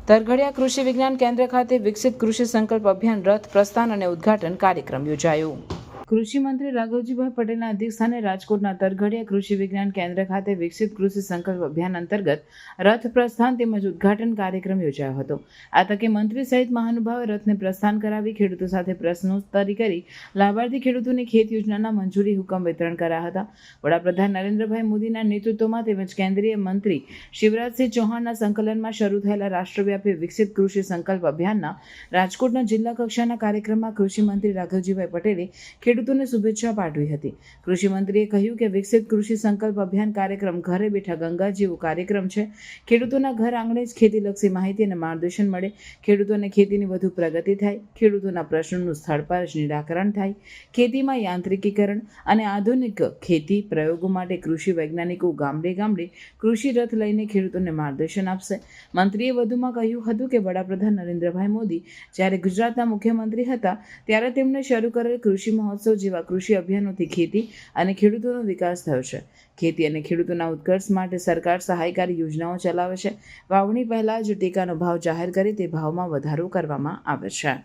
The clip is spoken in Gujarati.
તરઘડિયા કૃષિ વિજ્ઞાન કેન્દ્ર ખાતે વિકસિત કૃષિ સંકલ્પ અભિયાન રથ પ્રસ્થાન અને ઉદ્ઘાટન કાર્યક્રમ યોજાયો. કૃષિ મંત્રી રાઘવજીભાઈ પટેલના અધ્યક્ષસ્થાને રાજકોટના તરઘડિયા કૃષિ વિજ્ઞાન કેન્દ્ર ખાતે વિકસિત કૃષિ સંકલ્પ અભિયાન અંતર્ગત રથ પ્રસ્થાન તેમજ ઉદ્ઘાટન કાર્યક્રમ યોજાયો હતો. આ તકે મંત્રી સહિત મહાનુભાવે રથને પ્રસ્થાન કરાવી ખેડૂતો સાથે પ્રશ્નોત્તરી કરી લાભાર્થી ખેડૂતોની ખેત યોજનાના મંજૂરી હુકમ વિતરણ કર્યા હતા. વડાપ્રધાન નરેન્દ્રભાઈ મોદીના નેતૃત્વમાં તેમજ કેન્દ્રીય મંત્રી શિવરાજસિંહ ચૌહાણના સંકલનમાં શરૂ થયેલા રાષ્ટ્રવ્યાપી વિકસિત કૃષિ સંકલ્પ અભિયાનના રાજકોટના જિલ્લા કક્ષાના કાર્યક્રમમાં કૃષિ મંત્રી રાઘવજીભાઈ પટેલે ખેડૂતોને શુભેચ્છા પાઠવી હતી. કૃષિ મંત્રીએ કહ્યું કે વિકસિત કૃષિ સંકલ્પ અભિયાન કાર્યક્રમ ઘરે બેઠા ગંગા જેવો કાર્યક્રમ છે. ખેડૂતોના ઘર આંગણે જ ખેતીલક્ષી માહિતી અને માર્ગદર્શન મળે, ખેડૂતોને ખેતીની વધુ પ્રગતિ થાય, ખેડૂતોના પ્રશ્નોનું સ્થળ પર જ નિરાકરણ થાય, ખેતીમાં યાંત્રિકીકરણ અને આધુનિક ખેતી પ્રયોગો માટે કૃષિ વૈજ્ઞાનિકો ગામડે ગામડે કૃષિ રથ લઈને ખેડૂતોને માર્ગદર્શન આપશે. મંત્રીએ વધુમાં કહ્યું હતું કે વડાપ્રધાન નરેન્દ્રભાઈ મોદી જ્યારે ગુજરાતના મુખ્યમંત્રી હતા ત્યારે તેમણે શરૂ કરેલ કૃષિ મહોત્સવ જેવા કૃષિ અભિયાનોથી ખેતી અને ખેડૂતોનો વિકાસ થયો છે. ખેતી અને ખેડૂતોના ઉત્કર્ષ માટે સરકાર સહાયકારી યોજનાઓ ચલાવે છે. વાવણી પહેલા જ ટેકાનો ભાવ જાહેર કરી તે ભાવમાં વધારો કરવામાં આવે છે.